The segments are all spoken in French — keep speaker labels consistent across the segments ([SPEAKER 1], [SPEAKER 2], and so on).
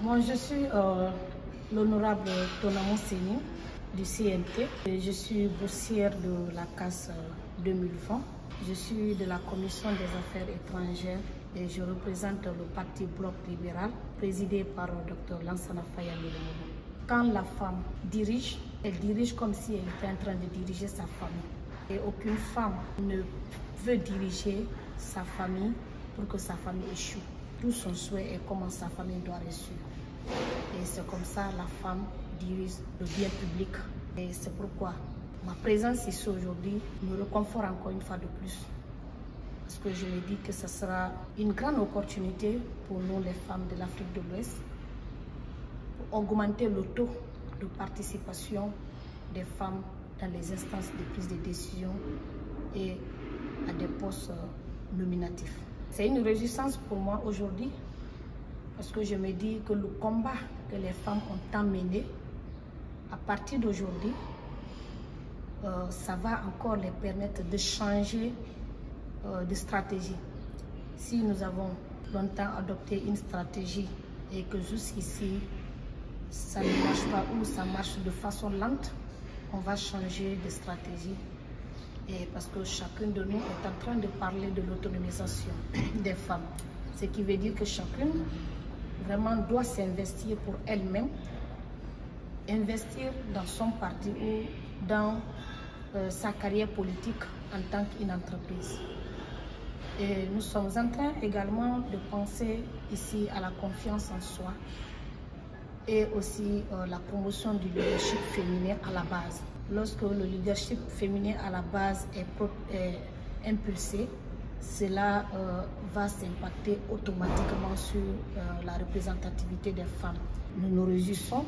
[SPEAKER 1] Moi, je suis l'honorable Tonamon Seni du CNT. Je suis boursière de la CAS 2020. Je suis de la Commission des Affaires étrangères et je représente le Parti Bloc libéral présidé par le Dr Lansana Faye-Milimono. Quand la femme dirige, elle dirige comme si elle était en train de diriger sa famille. Et aucune femme ne veut diriger sa famille pour que sa famille échoue. Tout son souhait est comment sa famille doit réussir. Et c'est comme ça la femme dirige le bien public. Et c'est pourquoi ma présence ici aujourd'hui me réconforte encore une fois de plus. Parce que je me dis que ce sera une grande opportunité pour nous les femmes de l'Afrique de l'Ouest pour augmenter le taux de participation des femmes dans les instances de prise de décision et à des postes nominatifs. C'est une réjouissance pour moi aujourd'hui parce que je me dis que le combat que les femmes ont tant mené, à partir d'aujourd'hui, ça va encore les permettre de changer de stratégie. Si nous avons longtemps adopté une stratégie et que jusqu'ici, ça ne marche pas ou ça marche de façon lente, on va changer de stratégie. Et parce que chacune de nous est en train de parler de l'autonomisation des femmes. Ce qui veut dire que chacune vraiment doit s'investir pour elle-même, investir dans son parti ou dans sa carrière politique en tant qu'une entreprise. Et nous sommes en train également de penser ici à la confiance en soi et aussi la promotion du leadership féminin à la base. Lorsque le leadership féminin à la base est impulsé, cela va s'impacter automatiquement sur la représentativité des femmes. Nous nous réjouissons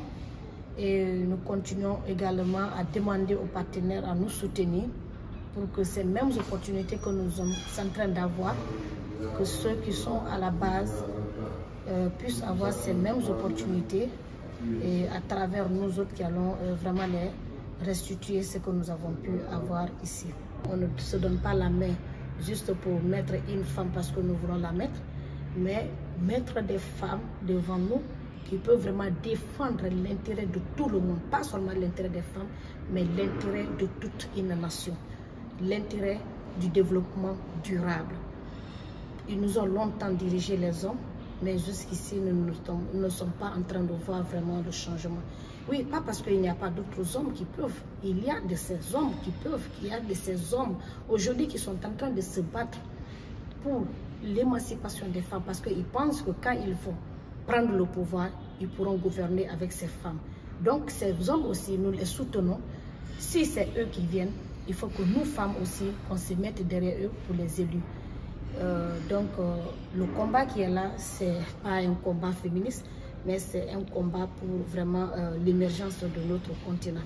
[SPEAKER 1] et nous continuons également à demander aux partenaires à nous soutenir pour que ces mêmes opportunités que nous sommes en train d'avoir, que ceux qui sont à la base puissent avoir ces mêmes opportunités et à travers nous autres qui allons vraiment les restituer ce que nous avons pu avoir ici. On ne se donne pas la main juste pour mettre une femme parce que nous voulons la mettre, mais mettre des femmes devant nous qui peuvent vraiment défendre l'intérêt de tout le monde, pas seulement l'intérêt des femmes, mais l'intérêt de toute une nation, l'intérêt du développement durable. Ils nous ont longtemps dirigé les hommes, mais jusqu'ici, nous ne sommes pas en train de voir vraiment le changement. Oui, pas parce qu'il n'y a pas d'autres hommes qui peuvent. Il y a de ces hommes qui peuvent. Il y a de ces hommes aujourd'hui qui sont en train de se battre pour l'émancipation des femmes parce qu'ils pensent que quand ils vont prendre le pouvoir, ils pourront gouverner avec ces femmes. Donc ces hommes aussi, nous les soutenons. Si c'est eux qui viennent, il faut que nous, femmes aussi, on se mette derrière eux pour les élus. Le combat qui est là, ce n'est pas un combat féministe, mais c'est un combat pour vraiment l'émergence de notre continent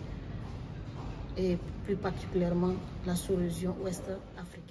[SPEAKER 1] et plus particulièrement la sous-région ouest africaine.